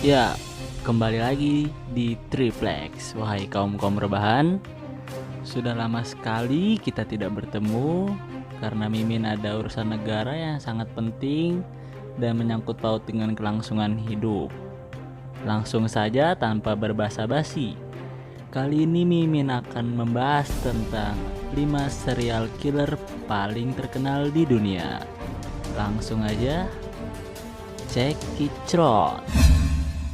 Ya, kembali lagi di Triplex. Wahai kaum-kaum rebahan, sudah lama sekali kita tidak bertemu karena Mimin ada urusan negara yang sangat penting dan menyangkut paut dengan kelangsungan hidup. Langsung saja tanpa berbasa-basi. Kali ini Mimin akan membahas tentang 5 serial killer paling terkenal di dunia. Langsung aja, check it out.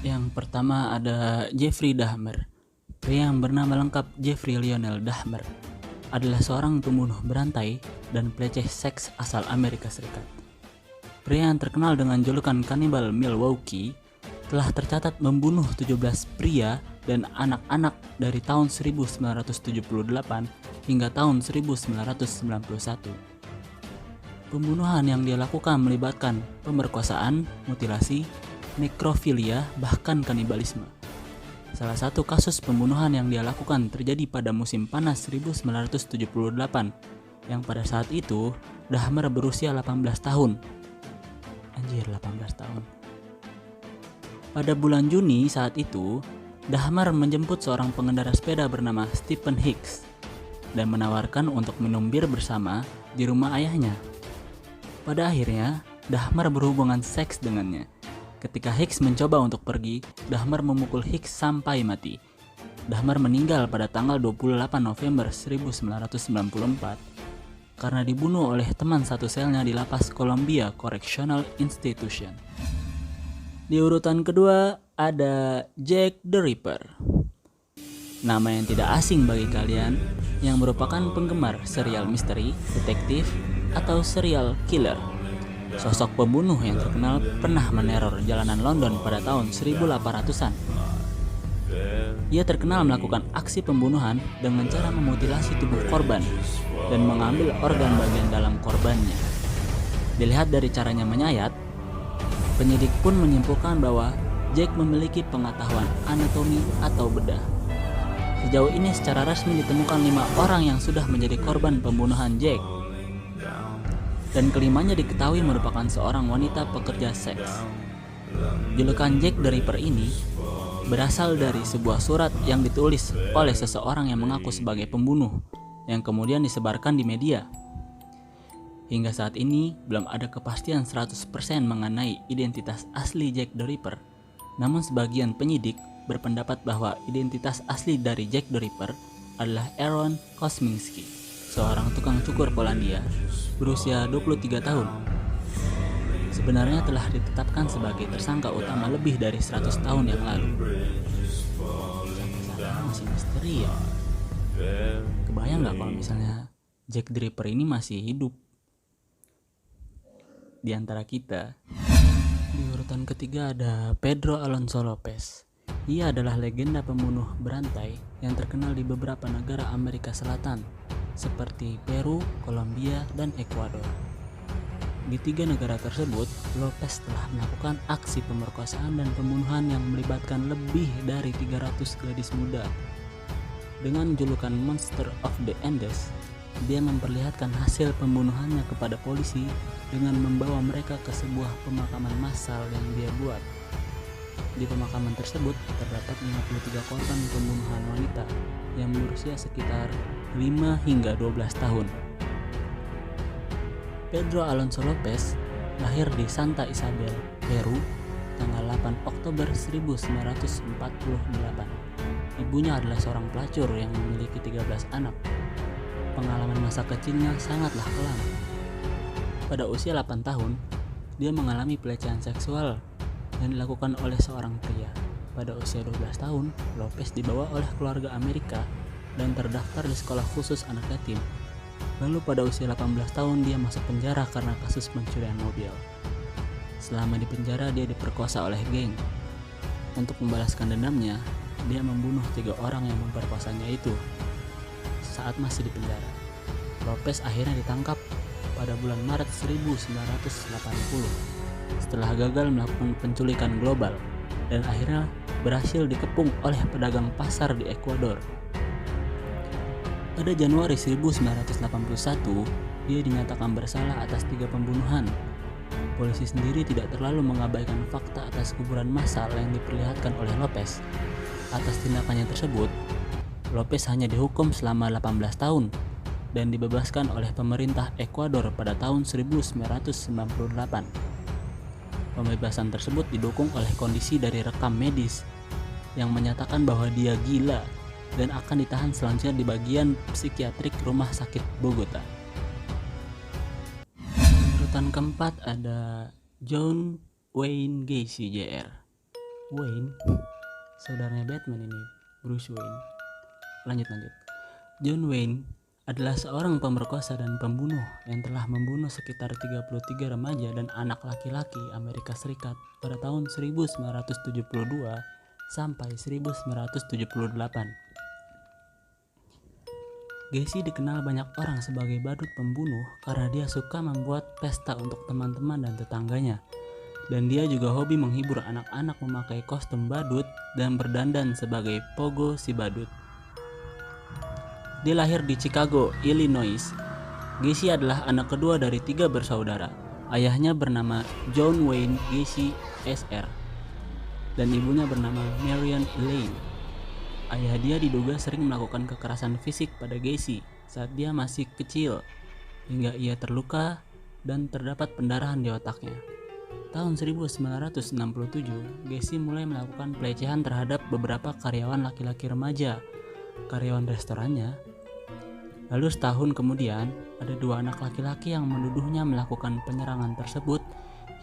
Yang pertama ada Jeffrey Dahmer. Pria yang bernama lengkap Jeffrey Lionel Dahmer adalah seorang pembunuh berantai dan peleceh seks asal Amerika Serikat. Pria yang terkenal dengan julukan Kanibal Milwaukee telah tercatat membunuh 17 pria dan anak-anak dari tahun 1978 hingga tahun 1991. Pembunuhan yang dia lakukan melibatkan pemerkosaan, mutilasi, nekrofilia, bahkan kanibalisme. Salah satu kasus pembunuhan yang dia lakukan terjadi pada musim panas 1978, yang pada saat itu Dahmer berusia 18 tahun. Anjir, 18 tahun. Pada bulan Juni saat itu, Dahmer menjemput seorang pengendara sepeda bernama Stephen Hicks dan menawarkan untuk minum bir bersama di rumah ayahnya. Pada akhirnya, Dahmer berhubungan seks dengannya. Ketika Hicks mencoba untuk pergi, Dahmer memukul Hicks sampai mati. Dahmer meninggal pada tanggal 28 November 1994 karena dibunuh oleh teman satu selnya di lapas Columbia Correctional Institution. Di urutan kedua ada Jack the Ripper. Nama yang tidak asing bagi kalian yang merupakan penggemar serial misteri, detektif, atau serial killer. Sosok pembunuh yang terkenal pernah meneror jalanan London pada tahun 1800-an. Ia terkenal melakukan aksi pembunuhan dengan cara memutilasi tubuh korban dan mengambil organ bagian dalam korbannya. Dilihat dari caranya menyayat, penyidik pun menyimpulkan bahwa Jack memiliki pengetahuan anatomi atau bedah. Sejauh ini secara resmi ditemukan 5 orang yang sudah menjadi korban pembunuhan Jack. Dan kelimanya diketahui merupakan seorang wanita pekerja seks. Julukan Jack the Ripper ini berasal dari sebuah surat yang ditulis oleh seseorang yang mengaku sebagai pembunuh, yang kemudian disebarkan di media. Hingga saat ini belum ada kepastian 100% mengenai identitas asli Jack the Ripper. Namun sebagian penyidik berpendapat bahwa identitas asli dari Jack the Ripper adalah Aaron Kosminski, seorang tukang cukur Polandia berusia 23 tahun. Sebenarnya telah ditetapkan sebagai tersangka utama lebih dari 100 tahun yang lalu. Sampai saat ini masih misteri ya. Kebayang gak kalau misalnya Jack the Ripper ini masih hidup di antara kita? Di urutan ketiga ada Pedro Alonso Lopez. Ia adalah legenda pembunuh berantai yang terkenal di beberapa negara Amerika Selatan seperti Peru, Kolombia, dan Ekuador. Di 3 negara tersebut, Lopez telah melakukan aksi pemerkosaan dan pembunuhan yang melibatkan lebih dari 300 gadis muda. Dengan julukan Monster of the Andes, dia memperlihatkan hasil pembunuhannya kepada polisi dengan membawa mereka ke sebuah pemakaman massal yang dia buat. Di pemakaman tersebut terdapat 53 korban pembunuhan wanita yang berusia sekitar 5 hingga 12 tahun. Pedro Alonso Lopez lahir di Santa Isabel, Peru, tanggal 8 Oktober 1948. Ibunya adalah seorang pelacur yang memiliki 13 anak. Pengalaman masa kecilnya sangatlah kelam. Pada usia 8 tahun, dia mengalami pelecehan seksual yang dilakukan oleh seorang pria. Pada usia 12 tahun, Lopez dibawa oleh keluarga Amerika dan terdaftar di sekolah khusus anak yatim. Lalu pada usia 18 tahun dia masuk penjara karena kasus pencurian mobil. Selama di penjara dia diperkosa oleh geng. Untuk membalaskan dendamnya, dia membunuh 3 orang yang memperkosanya itu saat masih di penjara. Lopez akhirnya ditangkap pada bulan Maret 1980 setelah gagal melakukan penculikan global dan akhirnya berhasil dikepung oleh pedagang pasar di Ekuador. Pada Januari 1981, dia dinyatakan bersalah atas 3 pembunuhan. polisi sendiri tidak terlalu mengabaikan fakta atas kuburan massal yang diperlihatkan oleh Lopez. Atas tindakannya tersebut, Lopez hanya dihukum selama 18 tahun dan dibebaskan oleh pemerintah Ekuador pada tahun 1998. Pembebasan tersebut didukung oleh kondisi dari rekam medis yang menyatakan bahwa dia gila dan akan ditahan selanjutnya di bagian psikiatrik Rumah Sakit Bogota. Urutan keempat ada John Wayne Gacy Jr. Wayne, saudaranya Batman ini, Bruce Wayne. Lanjut. John Wayne adalah seorang pemerkosa dan pembunuh yang telah membunuh sekitar 33 remaja dan anak laki-laki Amerika Serikat pada tahun 1972 sampai 1978. Gacy dikenal banyak orang sebagai badut pembunuh karena dia suka membuat pesta untuk teman-teman dan tetangganya. Dan dia juga hobi menghibur anak-anak memakai kostum badut dan berdandan sebagai Pogo si badut. Dia lahir di Chicago, Illinois. Gacy adalah anak kedua dari 3 bersaudara. Ayahnya bernama John Wayne Gacy Sr. dan ibunya bernama Marion Elaine. Ayah dia diduga sering melakukan kekerasan fisik pada Gacy saat dia masih kecil, hingga ia terluka dan terdapat pendarahan di otaknya. Tahun 1967, Gacy mulai melakukan pelecehan terhadap beberapa karyawan laki-laki remaja, karyawan restorannya. Lalu setahun kemudian, ada 2 anak laki-laki yang menuduhnya melakukan penyerangan tersebut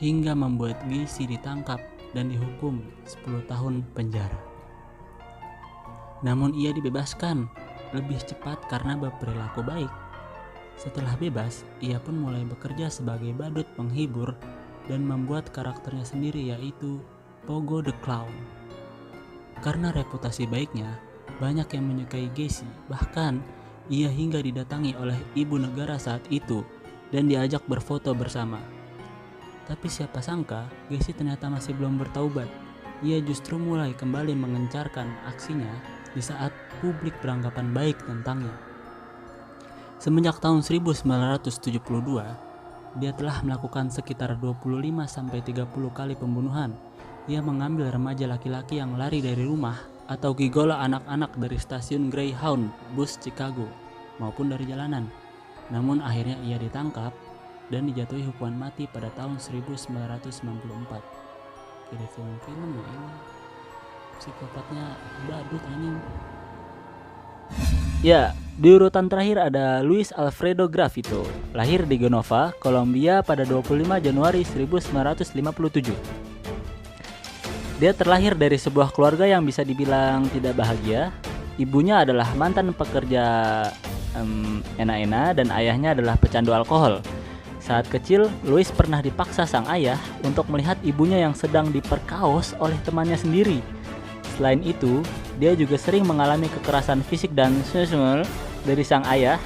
hingga membuat Gacy ditangkap dan dihukum 10 tahun penjara. Namun ia dibebaskan lebih cepat karena berperilaku baik. Setelah bebas, ia pun mulai bekerja sebagai badut penghibur dan membuat karakternya sendiri, yaitu Pogo the Clown. Karena reputasi baiknya, banyak yang menyukai Gacy. Bahkan ia hingga didatangi oleh ibu negara saat itu dan diajak berfoto bersama. Tapi siapa sangka Gacy ternyata masih belum bertaubat. Ia justru mulai kembali mengencarkan aksinya di saat publik beranggapan baik tentangnya. Semenjak tahun 1972, dia telah melakukan sekitar 25-30 kali pembunuhan. Ia mengambil remaja laki-laki yang lari dari rumah atau gigolo anak-anak dari stasiun Greyhound bus Chicago maupun dari jalanan. Namun akhirnya ia ditangkap dan dijatuhi hukuman mati pada tahun 1994. Jadi film-film ini psikopatnya badut anjing. Ya, di urutan terakhir ada Luis Alfredo Gravito, lahir di Genova, Kolombia pada 25 Januari 1957. Dia terlahir dari sebuah keluarga yang bisa dibilang tidak bahagia. Ibunya adalah mantan pekerja enak-enak dan ayahnya adalah pecandu alkohol. Saat kecil, Luis pernah dipaksa sang ayah untuk melihat ibunya yang sedang diperkaos oleh temannya sendiri. Selain itu, dia juga sering mengalami kekerasan fisik dan seksual dari sang ayah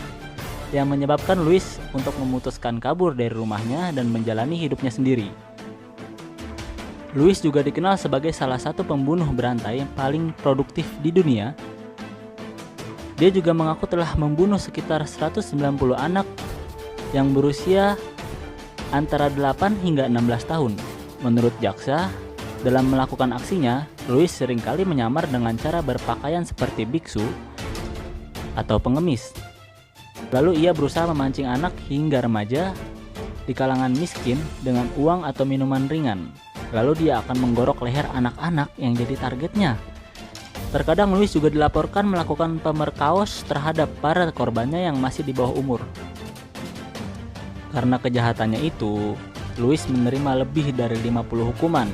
yang menyebabkan Luis untuk memutuskan kabur dari rumahnya dan menjalani hidupnya sendiri. Luis juga dikenal sebagai salah satu pembunuh berantai yang paling produktif di dunia. Dia juga mengaku telah membunuh sekitar 190 anak yang berusia antara 8 hingga 16 tahun. Menurut jaksa, dalam melakukan aksinya, Luis seringkali menyamar dengan cara berpakaian seperti biksu atau pengemis. Lalu ia berusaha memancing anak hingga remaja di kalangan miskin dengan uang atau minuman ringan. Lalu dia akan menggorok leher anak-anak yang jadi targetnya. Terkadang Luis juga dilaporkan melakukan pemerkaos terhadap para korbannya yang masih di bawah umur. Karena kejahatannya itu, Luis menerima lebih dari 50 hukuman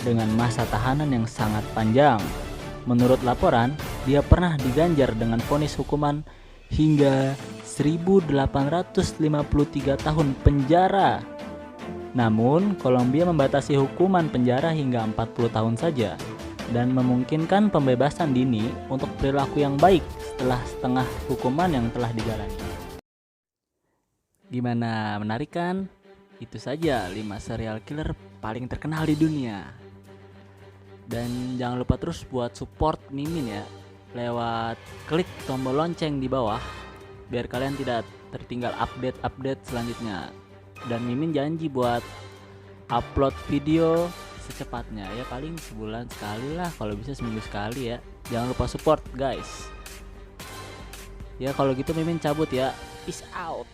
dengan masa tahanan yang sangat panjang. Menurut laporan, dia pernah diganjar dengan vonis hukuman hingga 1853 tahun penjara. Namun, Kolombia membatasi hukuman penjara hingga 40 tahun saja dan memungkinkan pembebasan dini untuk perilaku yang baik setelah setengah hukuman yang telah dijalani. Gimana, menarik kan? Itu saja 5 serial killer paling terkenal di dunia. Dan jangan lupa terus buat support Mimin ya, lewat klik tombol lonceng di bawah biar kalian tidak tertinggal update-update selanjutnya. Dan Mimin janji buat upload video secepatnya ya, paling sebulan sekali lah, kalau bisa seminggu sekali ya. Jangan lupa support guys. Ya kalau gitu Mimin cabut ya. Peace out.